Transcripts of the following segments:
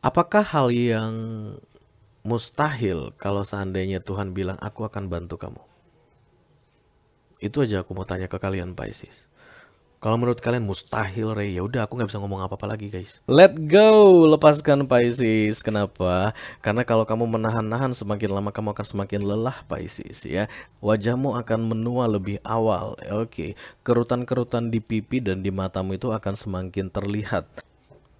Apakah hal yang mustahil kalau seandainya Tuhan bilang aku akan bantu kamu? Itu aja aku mau tanya ke kalian Pisces. Kalau menurut kalian mustahil, Ray, ya udah aku nggak bisa ngomong apa-apa lagi, guys. Let go, lepaskan Pisces. Kenapa? Karena kalau kamu menahan-nahan, semakin lama kamu akan semakin lelah, Pisces. Ya, wajahmu akan menua lebih awal. Oke, kerutan-kerutan di pipi dan di matamu itu akan semakin terlihat.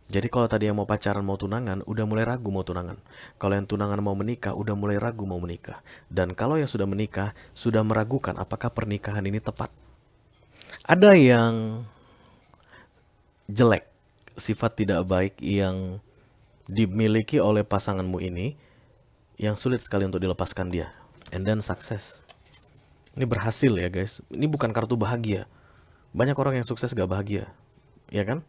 Jadi kalau tadi yang mau pacaran mau tunangan, udah mulai ragu mau tunangan. Kalau yang tunangan mau menikah, udah mulai ragu mau menikah. Dan kalau yang sudah menikah, sudah meragukan apakah pernikahan ini tepat. Ada yang jelek, sifat tidak baik yang dimiliki oleh pasanganmu ini, yang sulit sekali untuk dilepaskan dia. And then sukses. Ini berhasil ya guys. Ini bukan kartu bahagia. Banyak orang yang sukses gak bahagia. Ya kan?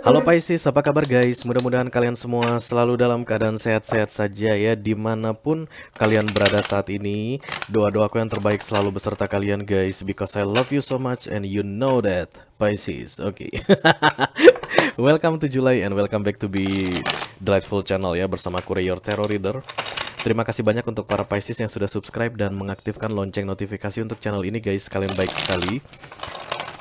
Halo Pisces, apa kabar guys? Mudah-mudahan kalian semua selalu dalam keadaan sehat-sehat saja ya, dimanapun kalian berada saat ini. Doa-doaku yang terbaik selalu beserta kalian guys, because I love you so much and you know that, Pisces. Oke. Welcome to July and welcome back to be Delightful Channel ya, bersama aku Ray, your Tarot Reader. Terima kasih banyak untuk para Pisces yang sudah subscribe dan mengaktifkan lonceng notifikasi untuk channel ini guys, kalian baik sekali.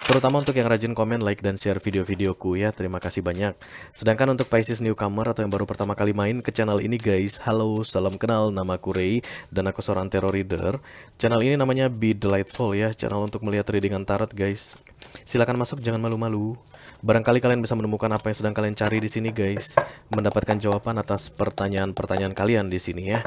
Terutama untuk yang rajin komen, like, dan share video-videoku ya, terima kasih banyak. Sedangkan untuk Pisces newcomer atau yang baru pertama kali main ke channel ini guys, halo, salam kenal, nama aku Ray, dan aku seorang tarot reader. Channel ini namanya Be Delightful ya, channel untuk melihat readingan tarot guys. Silakan masuk, jangan malu-malu. Barangkali kalian bisa menemukan apa yang sedang kalian cari di sini guys, mendapatkan jawaban atas pertanyaan-pertanyaan kalian di sini ya.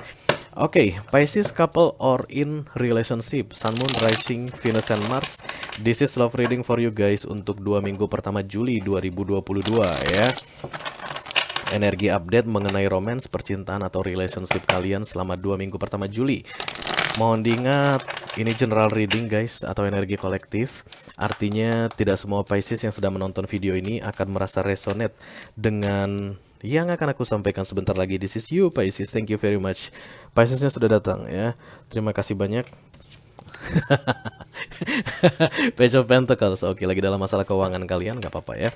Oke, Pisces couple or in relationship, Sun, Moon, Rising, Venus, and Mars. This is love reading for you guys untuk 2 minggu pertama Juli 2022 ya. Energi update mengenai romance, percintaan, atau relationship kalian selama 2 minggu pertama Juli. Mohon diingat, ini general reading guys, atau energi kolektif. Artinya tidak semua Pisces yang sedang menonton video ini akan merasa resonate dengan yang akan aku sampaikan sebentar lagi. This is you Pisces, thank you very much. Piscesnya sudah datang ya, terima kasih banyak. Page of Pentacles, oke, lagi dalam masalah keuangan kalian, gak apa-apa ya.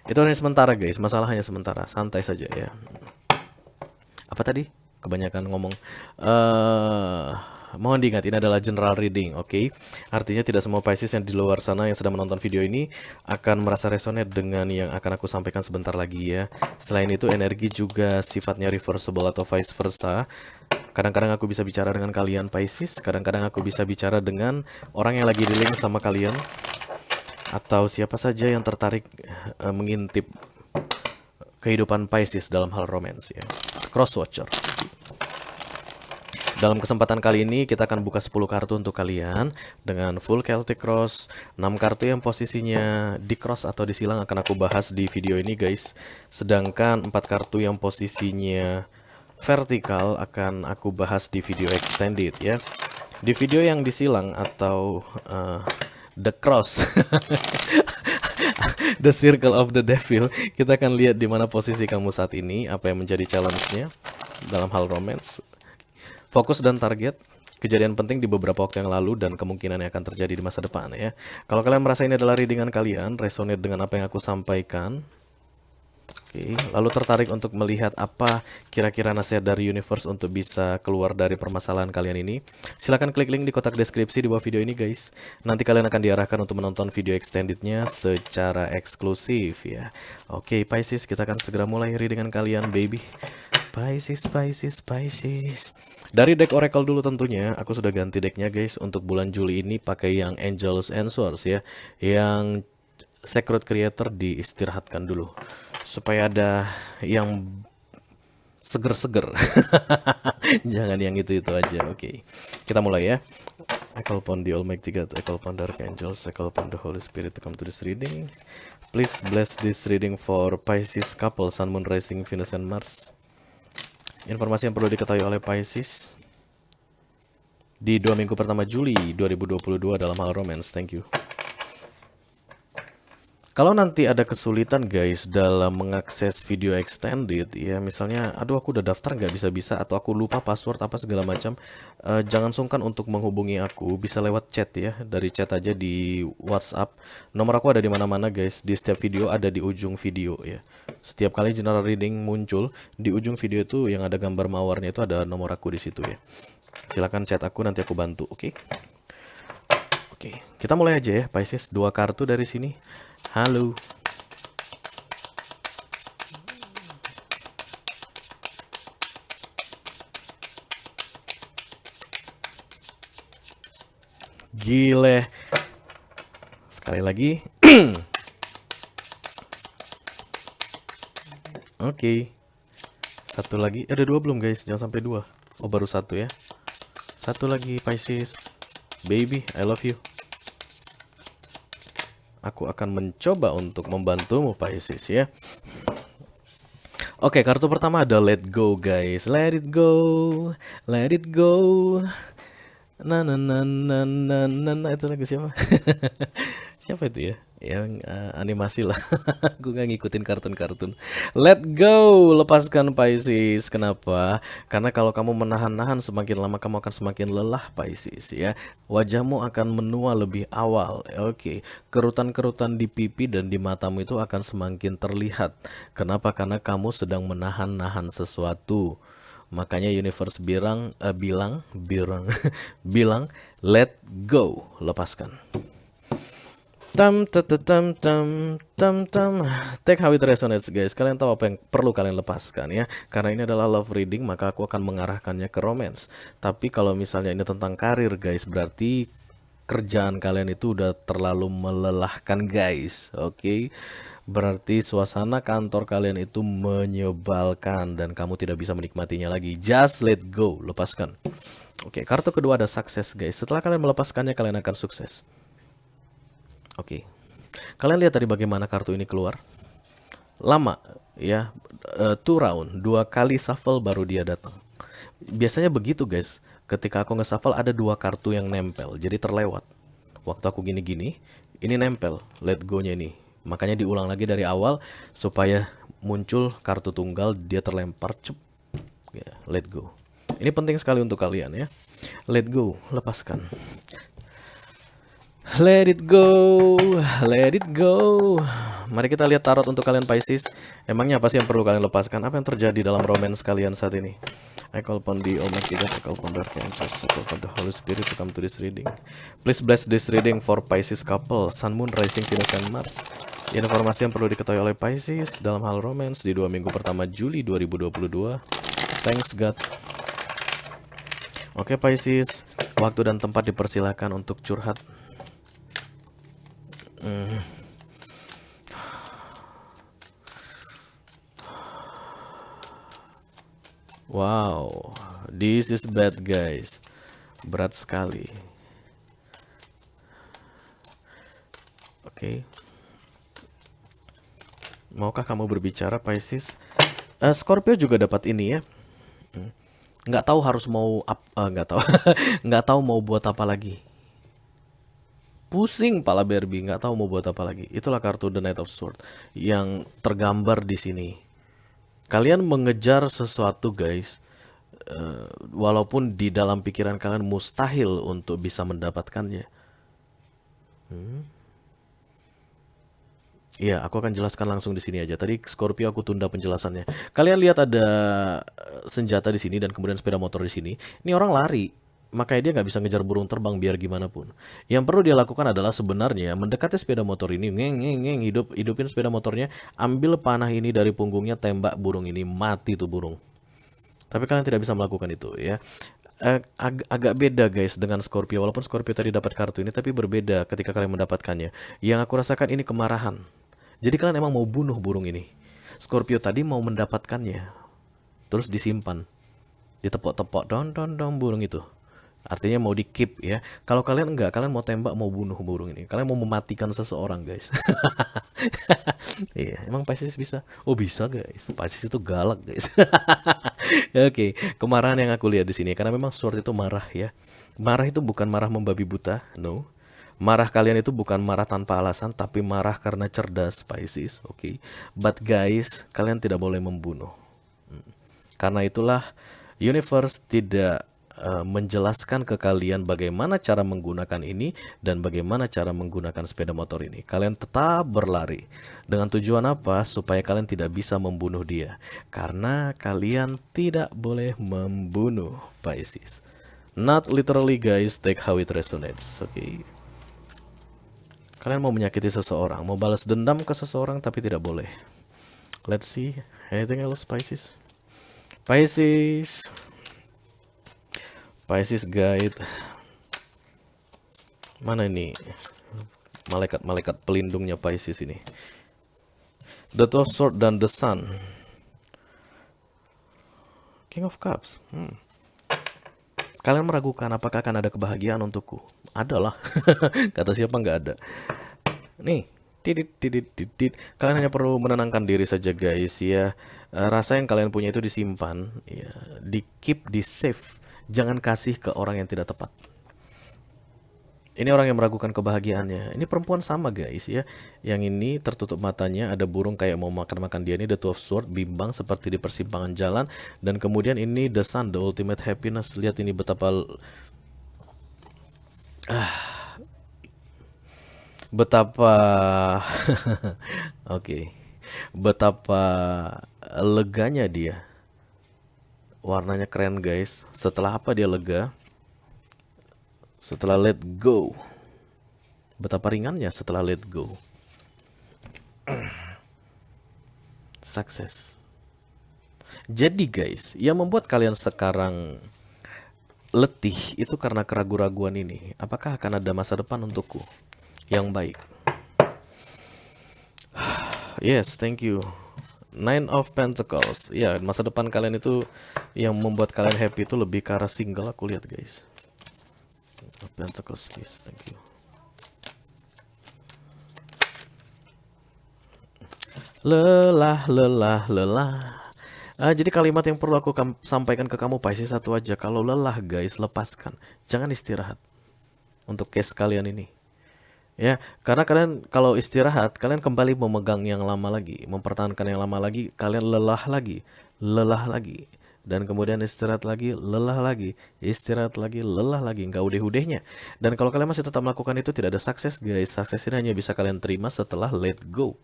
Itu hanya sementara guys, masalah hanya sementara, santai saja ya. Apa tadi? Kebanyakan ngomong. Mohon diingat, ini adalah general reading, oke? Artinya tidak semua Pisces yang di luar sana yang sedang menonton video ini akan merasa resonate dengan yang akan aku sampaikan sebentar lagi ya. Selain itu, energi juga sifatnya reversible atau vice versa. Kadang-kadang aku bisa bicara dengan kalian Pisces, kadang-kadang aku bisa bicara dengan orang yang lagi di link sama kalian, atau siapa saja yang tertarik mengintip kehidupan Pisces dalam hal romance ya. Cross Watcher. Dalam kesempatan kali ini kita akan buka 10 kartu untuk kalian dengan full Celtic Cross. 6 kartu yang posisinya di cross atau disilang akan aku bahas di video ini guys. Sedangkan 4 kartu yang posisinya vertikal akan aku bahas di video extended ya. Di video yang disilang atau the cross the circle of the devil, kita akan lihat di mana posisi kamu saat ini, apa yang menjadi challenge-nya dalam hal romance. Fokus dan target, kejadian penting di beberapa waktu yang lalu dan kemungkinan yang akan terjadi di masa depan ya. Kalau kalian merasa ini adalah readingan kalian, resonate dengan apa yang aku sampaikan, oke, lalu tertarik untuk melihat apa kira-kira nasihat dari universe untuk bisa keluar dari permasalahan kalian ini, silahkan klik link di kotak deskripsi di bawah video ini guys. Nanti kalian akan diarahkan untuk menonton video extendednya secara eksklusif ya. Oke Pisces, kita akan segera mulai readingan kalian baby. Pisces, Pisces, Pisces. Dari deck Oracle dulu tentunya, aku sudah ganti decknya guys. Untuk bulan Juli ini pakai yang Angels and Swords ya. Yang Sacred Creator diistirahatkan dulu, supaya ada yang seger-seger. Jangan yang itu-itu aja, oke. Kita mulai ya. I call upon the Almighty God, I call upon the Archangels, I call upon the Holy Spirit to come to this reading. Please bless this reading for Pisces couple, Sun, Moon, Rising, Venus, and Mars. Informasi yang perlu diketahui oleh Pisces di 2 minggu pertama Juli 2022 dalam hal romance. Thank you. Kalau nanti ada kesulitan guys dalam mengakses video extended ya, misalnya aduh aku udah daftar nggak bisa-bisa atau aku lupa password apa segala macam, jangan sungkan untuk menghubungi aku, bisa lewat chat ya, dari chat aja di WhatsApp. Nomor aku ada di mana-mana guys, di setiap video ada di ujung video ya. Setiap kali general reading muncul di ujung video itu yang ada gambar mawarnya itu ada nomor aku di situ ya. Silakan chat aku, nanti aku bantu, oke? Oke, kita mulai aja ya, Pisces. 2 kartu dari sini. Halo. Gile. Sekali lagi. Oke. Satu lagi. Ada 2 belum guys? Jangan sampai 2. Oh, baru 1 ya. Satu lagi Pisces. Baby, I love you. Aku akan mencoba untuk membantumu Pisces ya. Oke, kartu pertama ada let go guys. Let it go. Let it go. Na na na na na na, na. Itu lagu siapa? Siapa itu ya? Yang animasi lah. Gue gak ngikutin kartun-kartun. Let go, lepaskan Pisces. Kenapa? Karena kalau kamu menahan-nahan, semakin lama kamu akan semakin lelah Pisces ya. Wajahmu akan menua lebih awal. Oke, kerutan-kerutan di pipi dan di matamu itu akan semakin terlihat. Kenapa? Karena kamu sedang menahan-nahan sesuatu. Makanya universe bilang bilang let go, lepaskan. Take how it resonates guys. Kalian tahu apa yang perlu kalian lepaskan ya. Karena ini adalah love reading, maka aku akan mengarahkannya ke romance. Tapi kalau misalnya ini tentang karir guys, berarti kerjaan kalian itu udah terlalu melelahkan guys. Oke. Berarti suasana kantor kalian itu menyebalkan dan kamu tidak bisa menikmatinya lagi. Just let go, lepaskan. Oke, kartu kedua ada sukses guys. Setelah kalian melepaskannya, kalian akan sukses. Oke, kalian lihat tadi bagaimana kartu ini keluar. Lama ya, 2 round, 2 kali shuffle baru dia datang. Biasanya begitu guys. Ketika aku nge-shuffle ada 2 kartu yang nempel, jadi terlewat. Waktu aku gini-gini, ini nempel, let go-nya ini. Makanya diulang lagi dari awal supaya muncul kartu tunggal, dia terlempar cep. Ya, let go. Ini penting sekali untuk kalian ya. Let go, lepaskan. Let it go, let it go. Mari kita lihat tarot untuk kalian Pisces. Emangnya apa sih yang perlu kalian lepaskan? Apa yang terjadi dalam romance kalian saat ini? I call upon the Almighty God, I call upon the Archangels, I call upon the Holy Spirit to come to this reading. Please bless this reading for Pisces couple, Sun, Moon, Rising, Venus, and Mars. Informasi yang perlu diketahui oleh Pisces dalam hal romance di 2 minggu pertama Juli 2022. Thanks God. Oke Pisces, waktu dan tempat dipersilakan untuk curhat. Wow, this is bad guys. Berat sekali. Oke. Maukah kamu berbicara Pisces? Scorpio juga dapat ini ya. Nggak tahu harus mau nggak tahu nggak tahu mau buat apa lagi. Pusing pala Barbie, nggak tahu mau buat apa lagi. Itulah kartu The Knight of Swords yang tergambar di sini. Kalian mengejar sesuatu guys, walaupun di dalam pikiran kalian mustahil untuk bisa mendapatkannya. Iya, aku akan jelaskan langsung di sini aja. Tadi Scorpio aku tunda penjelasannya. Kalian lihat ada senjata di sini dan kemudian sepeda motor di sini. Ini orang lari. Makanya dia nggak bisa ngejar burung terbang biar gimana pun. Yang perlu dia lakukan adalah sebenarnya mendekati sepeda motor ini, hidupin sepeda motornya, ambil panah ini dari punggungnya, tembak burung ini, mati tuh burung. Tapi kalian tidak bisa melakukan itu ya. Agak beda guys dengan Scorpio. Walaupun Scorpio tadi dapat kartu ini, tapi berbeda ketika kalian mendapatkannya. Yang aku rasakan ini kemarahan. Jadi kalian emang mau bunuh burung ini. Scorpio tadi mau mendapatkannya, terus disimpan, ditepok-tepok, don burung itu. Artinya mau di keep ya. Kalau kalian enggak, kalian mau tembak, mau bunuh burung ini. Kalian mau mematikan seseorang guys. Iya, emang Pisces bisa? Oh bisa guys. Pisces itu galak guys. Oke, kemarahan yang aku lihat di sini karena memang sword itu marah ya. Marah itu bukan marah membabi buta, no. Marah kalian itu bukan marah tanpa alasan, tapi marah karena cerdas, Pisces. Oke. But guys, kalian tidak boleh membunuh. Karena itulah universe tidak menjelaskan ke kalian bagaimana cara menggunakan ini dan bagaimana cara menggunakan sepeda motor ini. Kalian tetap berlari. Dengan tujuan apa? Supaya kalian tidak bisa membunuh dia. Karena kalian tidak boleh membunuh, Pisces. Not literally guys, take how it resonates. Oke. Kalian mau menyakiti seseorang, mau balas dendam ke seseorang, tapi tidak boleh. Let's see. Anything else, Pisces? Pisces. Pisces guide. Mana ini? Malaikat-malaikat pelindungnya Pisces ini. The Two of Swords dan The Sun. King of Cups. Kalian meragukan apakah akan ada kebahagiaan untukku? Adalah. Kata siapa nggak ada. Nih. Kalian hanya perlu menenangkan diri saja guys ya. Rasa yang kalian punya itu disimpan ya, di keep, di save. Jangan kasih ke orang yang tidak tepat. Ini orang yang meragukan kebahagiaannya. Ini perempuan sama guys ya. Yang ini tertutup matanya, ada burung kayak mau makan-makan dia. Ini The Two of Swords, bimbang seperti di persimpangan jalan. Dan kemudian ini The Sun, the ultimate happiness. Lihat ini betapa Oke. Betapa leganya dia. Warnanya keren guys. Setelah apa dia lega? Setelah let go. Betapa ringannya setelah let go. Sukses. Jadi guys, yang membuat kalian sekarang letih itu karena keraguan-raguan ini. Apakah akan ada masa depan untukku yang baik? Yes, thank you. Nine of Pentacles. Ya, masa depan kalian itu yang membuat kalian happy itu lebih ke arah single, aku lihat guys. Pentacles, please. Thank you. Lelah. Jadi kalimat yang perlu aku sampaikan ke kamu Pisces satu aja. Kalau lelah guys, lepaskan. Jangan istirahat. Untuk case kalian ini. Ya, karena kalian kalau istirahat, kalian kembali memegang yang lama lagi, mempertahankan yang lama lagi, kalian lelah lagi, dan kemudian istirahat lagi, lelah lagi, istirahat lagi, lelah lagi, nggak udeh-udehnya. Dan kalau kalian masih tetap melakukan itu, tidak ada sukses guys. Sukses ini hanya bisa kalian terima setelah let go.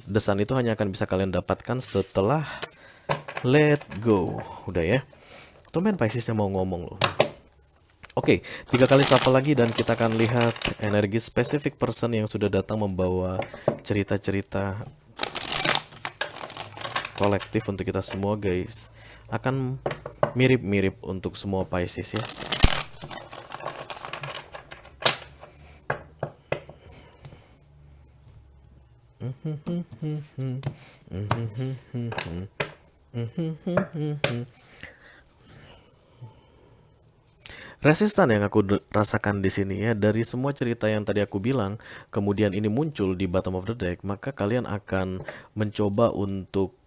The Sun itu hanya akan bisa kalian dapatkan setelah let go. Udah ya. Tumben Piscesnya mau ngomong loh. Oke, 3 kali shuffle lagi dan kita akan lihat energi spesifik person yang sudah datang membawa cerita-cerita kolektif untuk kita semua guys. Akan mirip-mirip untuk semua Pisces ya. Resistan yang aku rasakan di sini ya, dari semua cerita yang tadi aku bilang, kemudian ini muncul di bottom of the deck, maka kalian akan mencoba untuk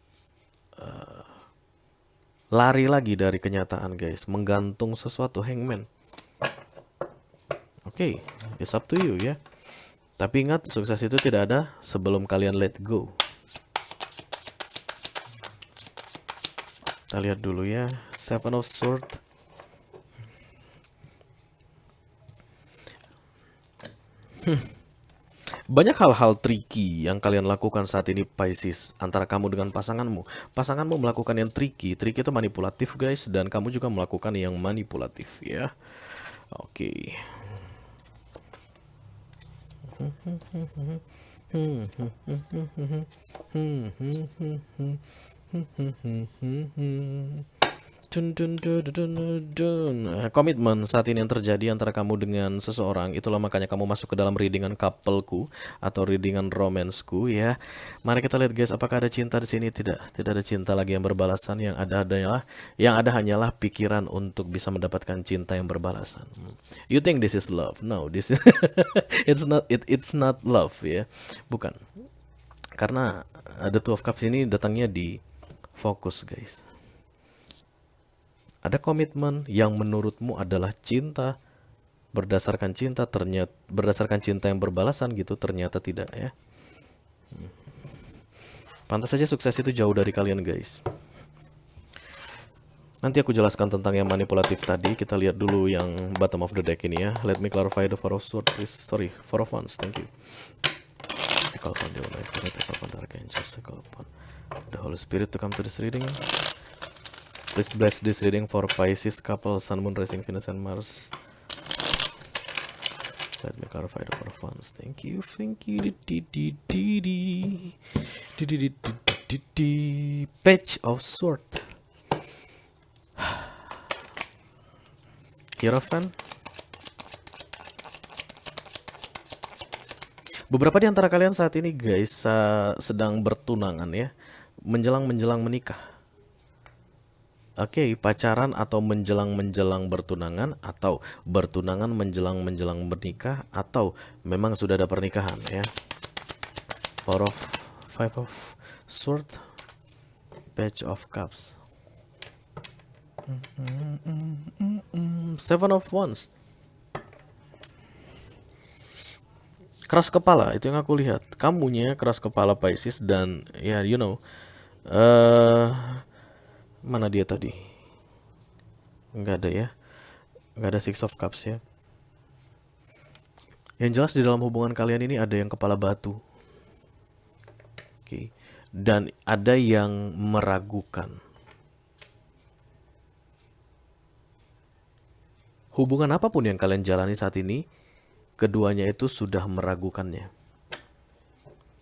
lari lagi dari kenyataan guys, menggantung sesuatu. Hangman. Oke, it's up to you ya. Tapi ingat, sukses itu tidak ada sebelum kalian let go. Kita lihat dulu ya, Seven of Swords. Banyak hal-hal tricky yang kalian lakukan saat ini Pisces, antara kamu dengan pasanganmu. Pasanganmu melakukan yang tricky. Tricky itu manipulatif guys, dan kamu juga melakukan yang manipulatif ya. Oke. Komitmen saat ini yang terjadi antara kamu dengan seseorang, itulah makanya kamu masuk ke dalam readingan coupleku atau readingan romanceku ya. Mari kita lihat guys, apakah ada cinta di sini? Tidak ada cinta lagi yang berbalasan. Yang ada hanyalah pikiran untuk bisa mendapatkan cinta yang berbalasan. You think this is love? No, this is it's not love ya. Bukan. Karena The Two of Cups ini datangnya di fokus guys. Ada komitmen yang menurutmu adalah cinta, Berdasarkan cinta ternyata, berdasarkan cinta yang berbalasan gitu, ternyata tidak ya. Pantas saja sukses itu jauh dari kalian guys. Nanti aku jelaskan tentang yang manipulatif tadi. Kita lihat dulu yang bottom of the deck ini ya. Let me clarify the Four of Swords please. Sorry, Four of Wands, thank you. I call upon the Almighty, I call upon the Archangels, I call upon the Holy Spirit to come to this reading. Please bless this reading for Pisces couple, Sun, Moon, Rising, Venus, and Mars. Let me clarify the Four of Wands. Thank you, thank you. Page of Swords. Hierophant. Beberapa di antara kalian saat ini guys sedang bertunangan ya, menjelang menikah. Oke, pacaran atau menjelang bertunangan, atau bertunangan menjelang menikah, atau memang sudah ada pernikahan ya. Five of Swords, Page of Cups, Seven of Wands. Keras kepala itu yang aku lihat. Kamunya keras kepala Pisces, dan ya you know, mana dia tadi? Nggak ada ya. Nggak ada Six of Cups ya. Yang jelas di dalam hubungan kalian ini ada yang kepala batu. Oke. Dan ada yang meragukan. Hubungan apapun yang kalian jalani saat ini, keduanya itu sudah meragukannya.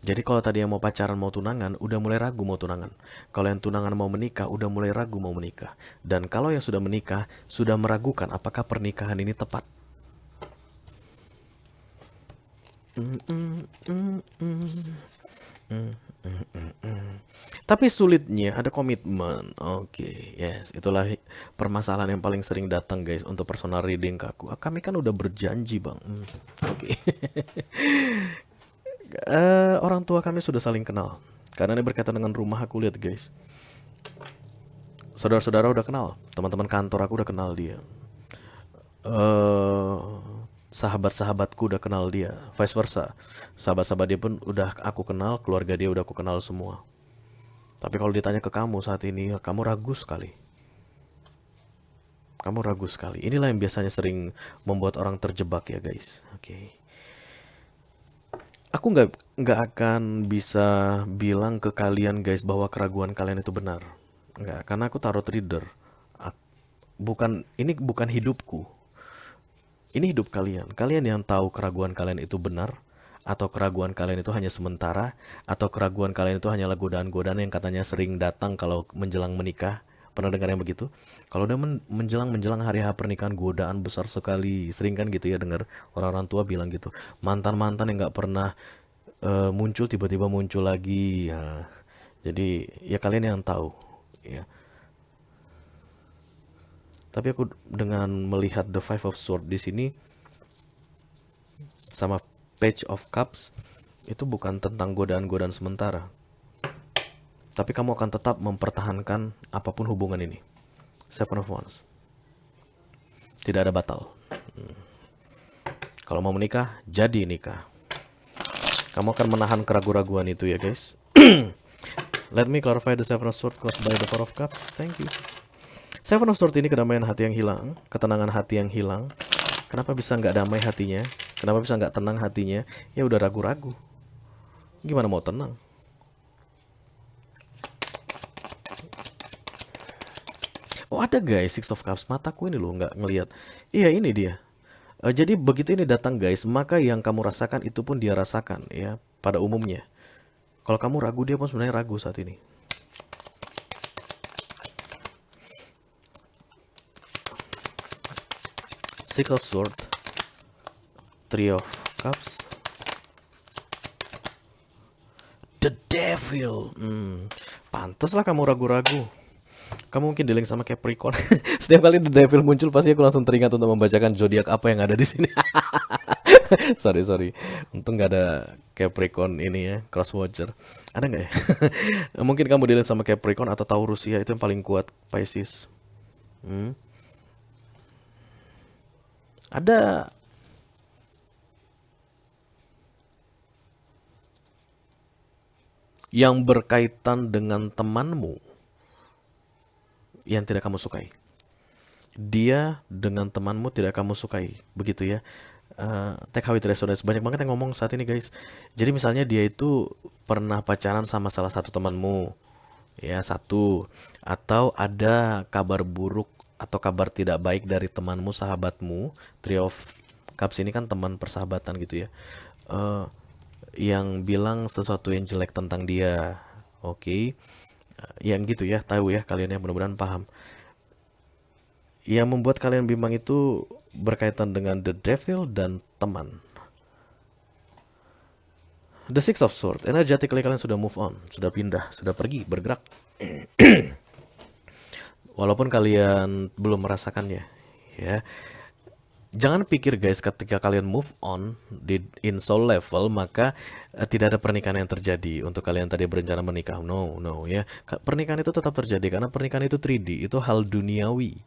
Jadi kalau tadi yang mau pacaran mau tunangan, udah mulai ragu mau tunangan. Kalau yang tunangan mau menikah, udah mulai ragu mau menikah. Dan kalau yang sudah menikah, sudah meragukan apakah pernikahan ini tepat. Tapi sulitnya ada komitmen. Oke, yes, itulah permasalahan yang paling sering datang guys untuk personal reading ke aku. Kami kan udah berjanji bang. Oke. Orang tua kami sudah saling kenal. Karena ini berkaitan dengan rumah, aku lihat guys. Saudara-saudara udah kenal, teman-teman kantor aku udah kenal dia. Sahabat-sahabatku udah kenal dia, vice versa. Sahabat-sahabat dia pun udah aku kenal, keluarga dia udah aku kenal semua. Tapi kalau ditanya ke kamu saat ini, kamu ragu sekali. Kamu ragu sekali. Inilah yang biasanya sering membuat orang terjebak ya guys. Oke. Aku nggak akan bisa bilang ke kalian guys bahwa keraguan kalian itu benar. Nggak, karena aku tarot reader. Ini bukan hidupku. Ini hidup kalian. Kalian yang tahu keraguan kalian itu benar, atau keraguan kalian itu hanya sementara, atau keraguan kalian itu hanyalah godaan-godaan yang katanya sering datang kalau menjelang menikah. Pernah dengar yang begitu? Kalau udah menjelang hari H pernikahan, godaan besar sekali. Sering kan gitu ya dengar orang-orang tua bilang gitu. Mantan-mantan yang nggak pernah muncul tiba-tiba muncul lagi. Ya. Jadi ya kalian yang tahu. Ya. Tapi aku dengan melihat the Five of Swords di sini sama Page of Cups, itu bukan tentang godaan-godaan sementara. Tapi kamu akan tetap mempertahankan apapun hubungan ini. Seven of Wands. Tidak ada batal. Kalau mau menikah, jadi nikah. Kamu akan menahan keraguan-raguan itu ya guys. Let me clarify the Seven of Swords caused by the Four of Cups. Thank you. Seven of Swords ini kedamaian hati yang hilang, ketenangan hati yang hilang. Kenapa bisa nggak damai hatinya? Kenapa bisa nggak tenang hatinya? Ya udah ragu-ragu. Gimana mau tenang? Oh ada guys, Six of Cups. Mataku ini loh nggak ngelihat. Iya ini dia. Jadi begitu ini datang guys, maka yang kamu rasakan itu pun dia rasakan ya pada umumnya. Kalau kamu ragu, dia pun sebenarnya ragu saat ini. Six of Swords, Three of Cups, The Devil. Pantaslah kamu ragu-ragu. Kamu mungkin dealing sama Capricorn. Setiap kali The Devil muncul pasti aku langsung teringat untuk membacakan zodiak apa yang ada di sini. sorry. Untung nggak ada Capricorn ini ya, cross watcher. Ada nggak ya? Mungkin kamu dealing sama Capricorn atau Taurus ya, itu yang paling kuat Pisces. yang berkaitan dengan temanmu yang tidak kamu sukai. Dia dengan temanmu tidak kamu sukai, begitu ya. Take how it resonates. Banyak banget yang ngomong saat ini guys. Jadi misalnya dia itu pernah pacaran sama salah satu temanmu, ya satu, atau ada kabar buruk atau kabar tidak baik dari temanmu, sahabatmu. Three of Cups ini kan teman persahabatan gitu ya. Eh, yang bilang sesuatu yang jelek tentang dia. Oke. Yang gitu ya, tahu ya kalian ya, mudah-mudahan paham. Yang membuat kalian bimbang itu berkaitan dengan the devil dan teman. The Six of Swords, energetically kalian sudah move on, sudah pindah, sudah pergi, bergerak. Walaupun kalian belum merasakannya, ya. Jangan pikir guys, ketika kalian move on in soul level, maka tidak ada pernikahan yang terjadi untuk kalian tadi berencana menikah. No, no ya. Pernikahan itu tetap terjadi karena pernikahan itu 3D, itu hal duniawi.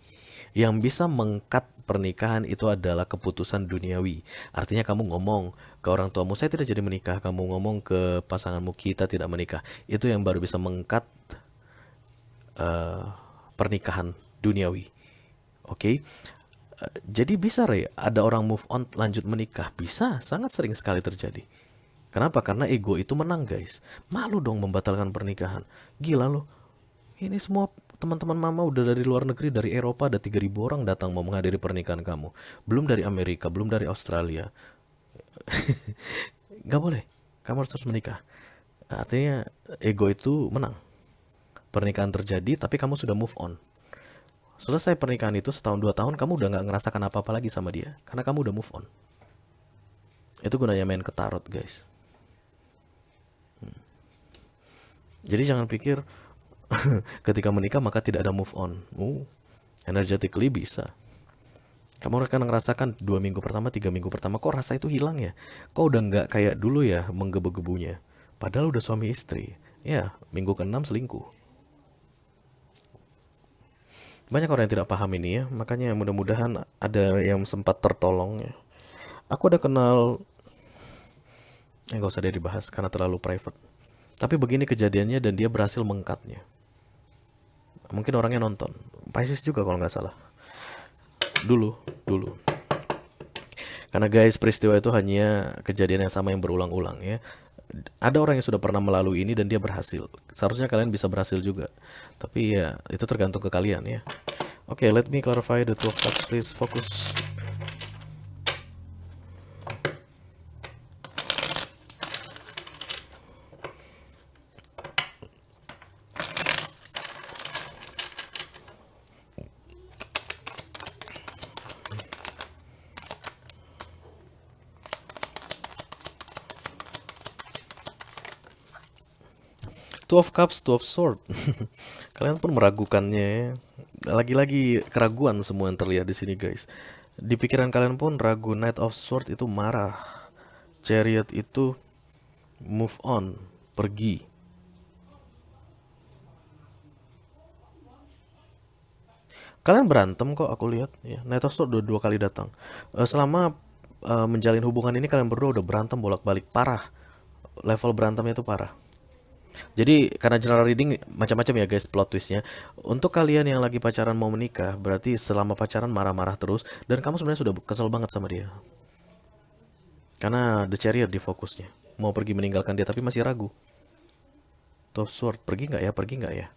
Yang bisa mengkat pernikahan itu adalah keputusan duniawi. Artinya kamu ngomong ke orang tuamu, saya tidak jadi menikah. Kamu ngomong ke pasanganmu, kita tidak menikah. Itu yang baru bisa mengkat pernikahan duniawi. Oke. Jadi bisa ada orang move on lanjut menikah. Bisa, sangat sering sekali terjadi. Kenapa? Karena ego itu menang guys. Malu dong membatalkan pernikahan. Gila loh. Ini semua teman-teman mama udah dari luar negeri, dari Eropa, ada 3.000 orang datang mau menghadiri pernikahan kamu. Belum dari Amerika, belum dari Australia. Gak boleh, kamu harus menikah. Artinya ego itu menang. Pernikahan terjadi tapi kamu sudah move on. Selesai pernikahan itu setahun 2 tahun, kamu udah gak ngerasakan apa-apa lagi sama dia karena kamu udah move on. Itu gunanya main ke tarot guys. Jadi jangan pikir ketika menikah maka tidak ada move on. Energetically bisa. Kamu akan ngerasakan 2 minggu pertama, 3 minggu pertama, kok rasa itu hilang ya? Kok udah nggak kayak dulu ya menggebu-gebunya? Padahal udah suami istri. Ya, minggu ke-6 selingkuh. Banyak orang yang tidak paham ini ya, makanya mudah-mudahan ada yang sempat tertolong ya. Aku ada kenal, nggak usah dia dibahas karena terlalu private. Tapi begini kejadiannya dan dia berhasil mengkatnya. Mungkin orangnya nonton, Pisces juga kalau nggak salah. Dulu. Karena guys, peristiwa itu hanya kejadian yang sama yang berulang-ulang ya. Ada orang yang sudah pernah melalui ini dan dia berhasil. Seharusnya kalian bisa berhasil juga. Tapi ya, itu tergantung ke kalian ya. Oke, let me clarify the 2 of Cups, please. Fokus. Two of Cups, Two of Swords. Kalian pun meragukannya ya. Lagi-lagi keraguan semua yang terlihat di sini guys. Di pikiran kalian pun ragu. Knight of Swords itu marah. Chariot itu move on, pergi. Kalian berantem kok aku lihat ya. Knight of Swords dua kali datang. Selama menjalin hubungan ini kalian berdua udah berantem bolak-balik parah. Level berantemnya itu parah. Jadi karena general reading macam-macam ya guys plot twistnya. Untuk kalian yang lagi pacaran mau menikah, berarti selama pacaran marah-marah terus dan kamu sebenarnya sudah kesel banget sama dia. Karena the chariot di fokusnya, mau pergi meninggalkan dia tapi masih ragu. Two of Swords, pergi nggak ya, pergi nggak ya?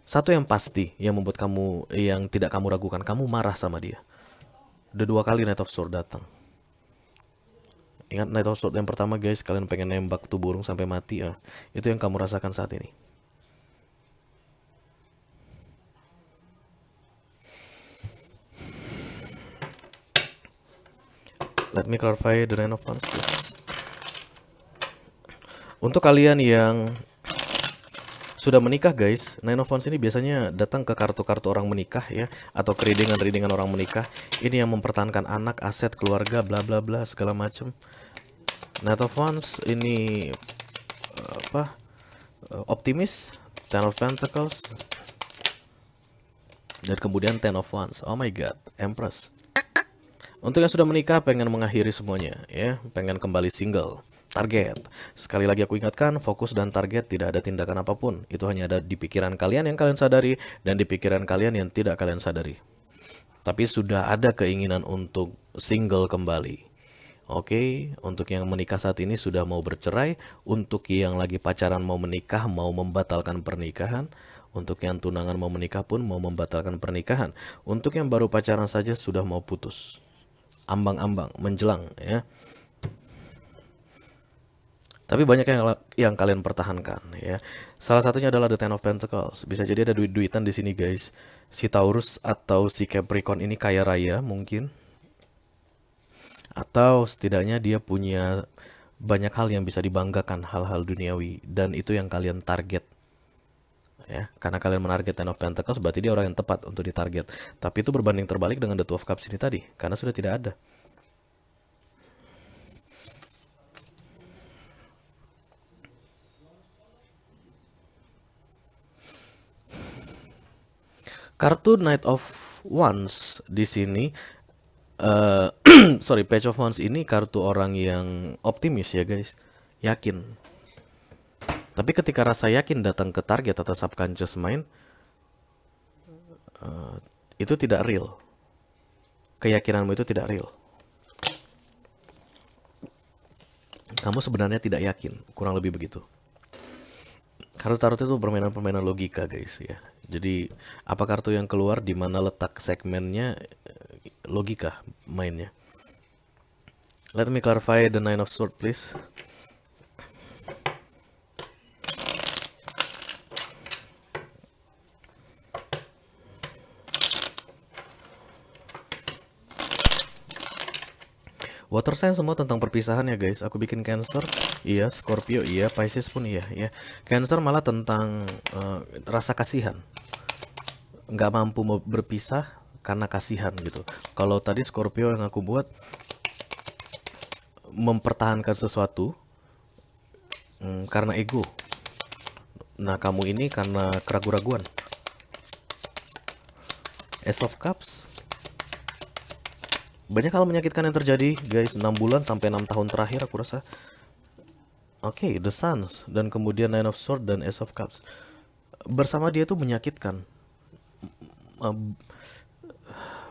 Satu yang pasti yang membuat kamu, yang tidak kamu ragukan, kamu marah sama dia. Udah 2 kali Knight of Swords datang. Ingat Knight of Swords yang pertama guys, kalian pengen nembak tuh burung sampai mati ya. Itu yang kamu rasakan saat ini. Let me clarify the Nine of Wands please. Untuk kalian yang sudah menikah guys, Nine of Wands ini biasanya datang ke kartu-kartu orang menikah ya, atau ke readingan orang menikah. Ini yang mempertahankan anak, aset, keluarga, bla bla bla segala macam. Knight of Wands ini optimis, Ten of Pentacles, dan kemudian Ten of Wands. Oh my god, Empress. Untuk yang sudah menikah pengen mengakhiri semuanya ya, pengen kembali single. target. Sekali lagi aku ingatkan, fokus dan target tidak ada tindakan apapun. Itu hanya ada di pikiran kalian yang kalian sadari dan di pikiran kalian yang tidak kalian sadari. Tapi sudah ada keinginan untuk single kembali. Oke, untuk yang menikah saat ini sudah mau bercerai, untuk yang lagi pacaran mau menikah, mau membatalkan pernikahan, untuk yang tunangan mau menikah pun mau membatalkan pernikahan, untuk yang baru pacaran saja sudah mau putus. Ambang-ambang, menjelang ya. Tapi banyak yang kalian pertahankan ya. Salah satunya adalah The Ten of Pentacles. Bisa jadi ada duit-duitan di sini guys. Si Taurus atau si Capricorn ini kaya raya mungkin. Atau setidaknya dia punya banyak hal yang bisa dibanggakan, hal-hal duniawi, dan itu yang kalian target. Ya, karena kalian menarget Ten of Pentacles berarti dia orang yang tepat untuk ditarget. Tapi itu berbanding terbalik dengan The Two of Cups ini tadi, karena sudah tidak ada. Kartu Knight of Wands di sini, sorry, Page of Wands ini kartu orang yang optimis ya guys, yakin. Tapi ketika rasa yakin datang ke target atau subconscious mind, itu tidak real. Keyakinanmu itu tidak real. Kamu sebenarnya tidak yakin, kurang lebih begitu. Kartu tarot itu permainan-permainan logika guys ya. Jadi apa kartu yang keluar, di mana letak segmennya, logika mainnya. Let me clarify the Nine of Swords please. Water sign semua tentang perpisahan ya guys. Aku bikin Cancer, iya, Scorpio, iya, Pisces pun iya, ya. Cancer malah tentang rasa kasihan. Nggak mampu berpisah karena kasihan gitu. Kalau tadi Scorpio yang aku buat mempertahankan sesuatu karena ego. Nah, kamu ini karena keraguan-raguan. Ace of Cups. Banyak hal menyakitkan yang terjadi guys, 6 bulan sampai 6 tahun terakhir aku rasa. Oke, The Suns, dan kemudian Nine of Swords dan Ace of Cups. Bersama dia itu menyakitkan.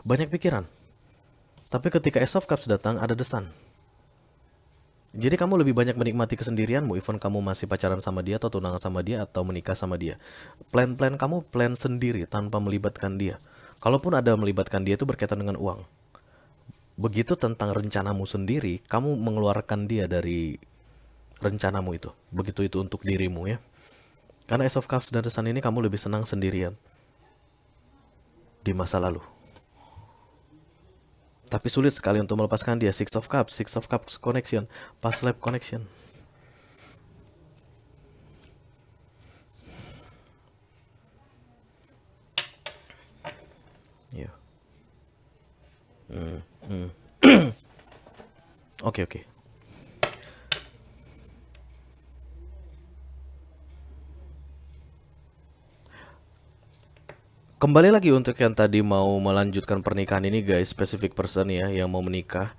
Banyak pikiran. Tapi ketika Ace of Cups datang, ada The Sun. Jadi kamu lebih banyak menikmati kesendirianmu, even kamu masih pacaran sama dia, atau tunangan sama dia, atau menikah sama dia. Plan-plan kamu plan sendiri tanpa melibatkan dia. Kalaupun ada melibatkan dia, itu berkaitan dengan uang. Begitu tentang rencanamu sendiri, kamu mengeluarkan dia dari rencanamu itu. Begitu itu untuk dirimu ya. Karena Ace of Cups dan The Sun ini kamu lebih senang sendirian di masa lalu. Tapi sulit sekali untuk melepaskan dia. Six of Cups connection, past life connection. Ya. Oke. Kembali lagi untuk yang tadi mau melanjutkan pernikahan ini guys, specific person ya yang mau menikah.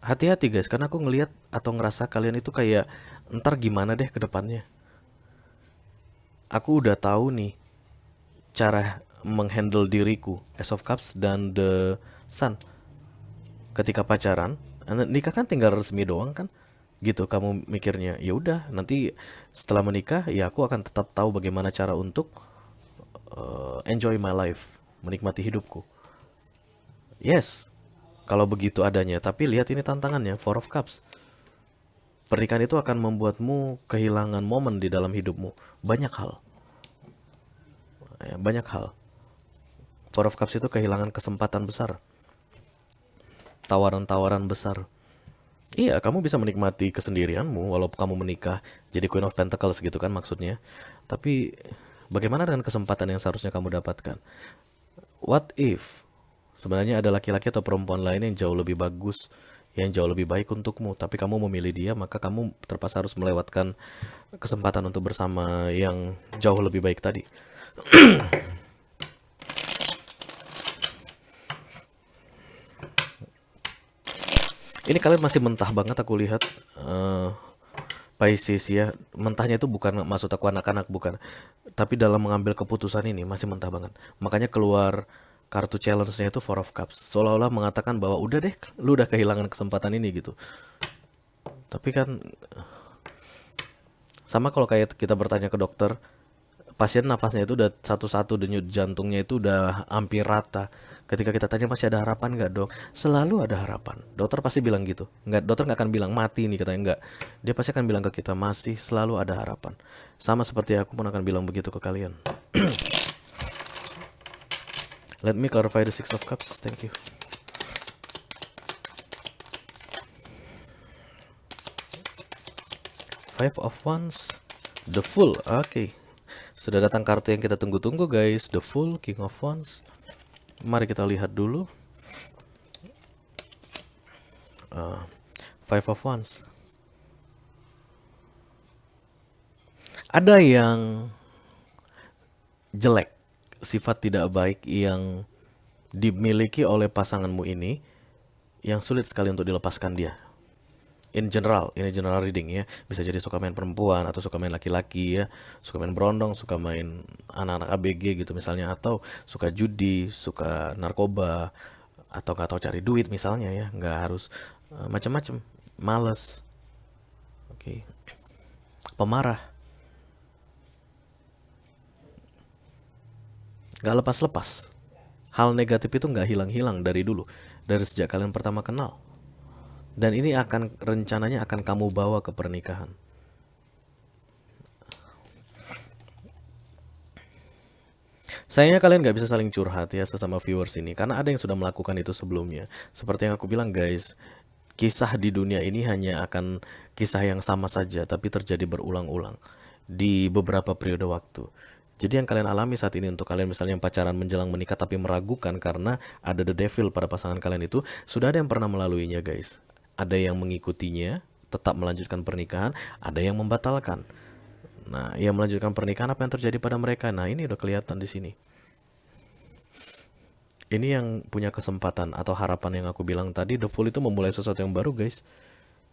Hati-hati guys, karena aku ngelihat atau ngerasa kalian itu kayak ntar gimana deh ke depannya. Aku udah tahu nih cara menghandle diriku, Ace of Cups dan The Sun. Ketika pacaran, nikah kan tinggal resmi doang kan? Gitu kamu mikirnya. Ya udah, nanti setelah menikah ya aku akan tetap tahu bagaimana cara untuk enjoy my life, menikmati hidupku. Yes. Kalau begitu adanya, tapi lihat ini tantangannya, Four of Cups. Pernikahan itu akan membuatmu kehilangan momen di dalam hidupmu. Banyak hal. Ya, banyak hal. Four of Cups itu kehilangan kesempatan besar. Tawaran-tawaran besar. Iya, kamu bisa menikmati kesendirianmu walau kamu menikah jadi Queen of Pentacles gitu kan maksudnya. Tapi bagaimana dengan kesempatan yang seharusnya kamu dapatkan? What if sebenarnya ada laki-laki atau perempuan lain yang jauh lebih bagus, yang jauh lebih baik untukmu, tapi kamu memilih dia, maka kamu terpaksa harus melewatkan kesempatan untuk bersama yang jauh lebih baik tadi. Ini kalian masih mentah banget aku lihat. Pisces ya, mentahnya itu bukan maksud aku anak-anak, bukan, tapi dalam mengambil keputusan ini masih mentah banget. Makanya keluar kartu challenge-nya itu Four of Cups, seolah-olah mengatakan bahwa udah deh, lu udah kehilangan kesempatan ini gitu. Tapi kan sama kalau kayak kita bertanya ke dokter, pasien napasnya itu udah satu-satu, denyut jantungnya itu udah hampir rata. Ketika kita tanya masih ada harapan nggak dok? Selalu ada harapan. Dokter pasti bilang gitu. Nggak, dokter nggak akan bilang mati nih katanya, nggak. Dia pasti akan bilang ke kita masih selalu ada harapan. Sama seperti aku pun akan bilang begitu ke kalian. Let me clarify the Six of Cups. Thank you. Five of Wands. The Fool. Oke. Sudah datang kartu yang kita tunggu-tunggu guys. The Fool, King of Wands. Mari kita lihat dulu. Five of Wands. Ada yang jelek, sifat tidak baik yang dimiliki oleh pasanganmu ini, yang sulit sekali untuk dilepaskan dia. In general, ini general reading ya. Bisa jadi suka main perempuan, atau suka main laki-laki ya, suka main berondong, suka main anak-anak ABG gitu misalnya, atau suka judi, suka narkoba, atau nggak tahu cari duit misalnya ya, nggak harus macam-macam, males, oke, pemarah, nggak lepas-lepas. Hal negatif itu nggak hilang-hilang dari dulu, dari sejak kalian pertama kenal. Dan ini akan rencananya akan kamu bawa ke pernikahan. Sayangnya kalian nggak bisa saling curhat ya sesama viewers ini, karena ada yang sudah melakukan itu sebelumnya. Seperti yang aku bilang guys, kisah di dunia ini hanya akan kisah yang sama saja, tapi terjadi berulang-ulang di beberapa periode waktu. Jadi yang kalian alami saat ini, untuk kalian misalnya yang pacaran menjelang menikah tapi meragukan karena ada the devil pada pasangan kalian itu, sudah ada yang pernah melaluinya guys. Ada yang mengikutinya, tetap melanjutkan pernikahan, ada yang membatalkan. Nah, yang melanjutkan pernikahan, apa yang terjadi pada mereka? Nah, ini udah kelihatan di sini. Ini yang punya kesempatan atau harapan yang aku bilang tadi, the Fool itu memulai sesuatu yang baru guys.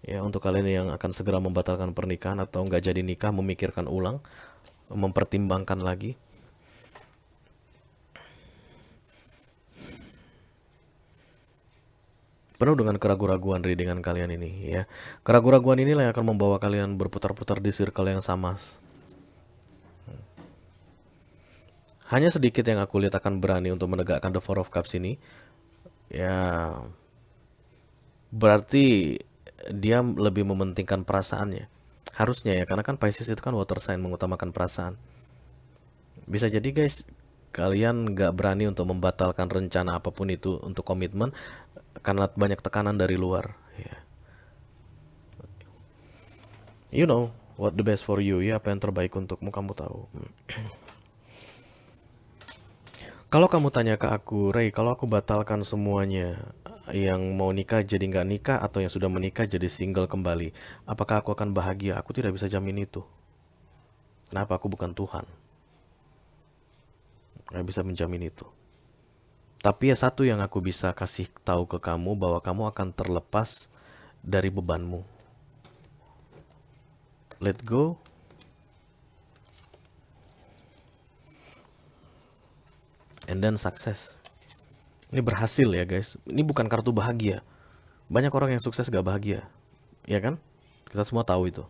Ya, untuk kalian yang akan segera membatalkan pernikahan atau nggak jadi nikah, memikirkan ulang, mempertimbangkan lagi. Penuh dengan keraguan-raguan readingan kalian ini ya. Keraguan-raguan inilah yang akan membawa kalian berputar-putar di circle yang sama. Hanya sedikit yang aku lihat akan berani untuk menegakkan the Four of Cups ini. Ya, berarti dia lebih mementingkan perasaannya. Harusnya ya, karena kan Pisces itu kan water sign, mengutamakan perasaan. Bisa jadi guys, kalian nggak berani untuk membatalkan rencana apapun itu untuk komitmen karena banyak tekanan dari luar. You know what the best for you ya, apa yang terbaik untukmu kamu tahu. Kalau kamu tanya ke aku, Ray, kalau aku batalkan semuanya, yang mau nikah jadi nggak nikah, atau yang sudah menikah jadi single kembali, apakah aku akan bahagia? Aku tidak bisa jamin itu. Kenapa? Aku bukan Tuhan, nggak bisa menjamin itu. Tapi ya satu yang aku bisa kasih tahu ke kamu, bahwa kamu akan terlepas dari bebanmu. Let go. And then success. Ini berhasil ya guys. Ini bukan kartu bahagia. Banyak orang yang sukses gak bahagia, ya kan? Kita semua tahu itu.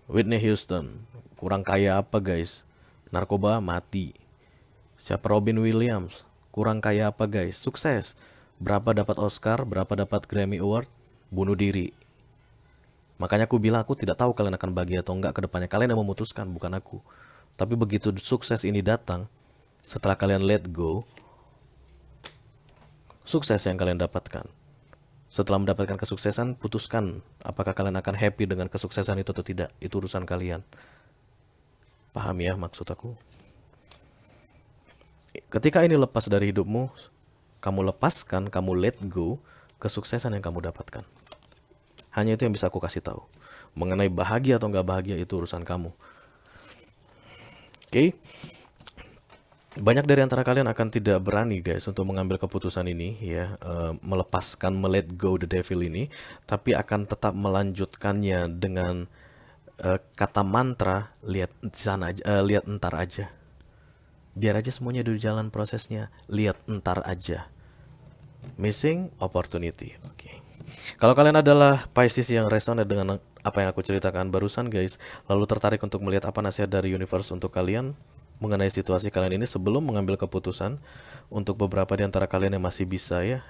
Whitney Houston, kurang kaya apa guys? Narkoba, mati. Siapa? Robin Williams, kurang kaya apa guys? Sukses. Berapa dapat Oscar, berapa dapat Grammy Award? Bunuh diri. Makanya aku bilang, aku tidak tahu kalian akan bahagia atau enggak ke depannya. Kalian yang memutuskan, bukan aku. Tapi begitu sukses ini datang, setelah kalian let go, sukses yang kalian dapatkan. Setelah mendapatkan kesuksesan, putuskan apakah kalian akan happy dengan kesuksesan itu atau tidak. Itu urusan kalian. Paham ya maksud aku? Ketika ini lepas dari hidupmu, kamu lepaskan, kamu let go kesuksesan yang kamu dapatkan. Hanya itu yang bisa aku kasih tahu. Mengenai bahagia atau nggak bahagia, itu urusan kamu. Oke? Banyak dari antara kalian akan tidak berani guys untuk mengambil keputusan ini ya, melepaskan, let go the devil ini, tapi akan tetap melanjutkannya dengan kata mantra, lihat sana aja, lihat entar aja. Biar aja semuanya di jalan prosesnya, lihat entar aja. Missing opportunity. Oke. Kalau kalian adalah Pisces yang resonate dengan apa yang aku ceritakan barusan guys, lalu tertarik untuk melihat apa nasihat dari universe untuk kalian mengenai situasi kalian ini sebelum mengambil keputusan, untuk beberapa di antara kalian yang masih bisa ya,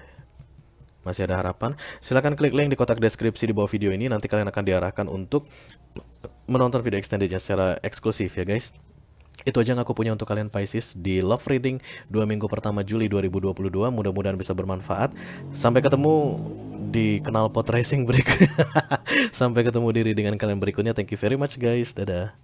masih ada harapan, silahkan klik link di kotak deskripsi di bawah video ini. Nanti kalian akan diarahkan untuk menonton video extendednya secara eksklusif ya guys. Itu aja yang aku punya untuk kalian Pisces di Love Reading 2 minggu pertama Juli 2022. Mudah-mudahan bisa bermanfaat. Sampai ketemu di Knalpot Racing berikutnya. Sampai ketemu di readingan kalian berikutnya. Thank you very much guys. Dadah.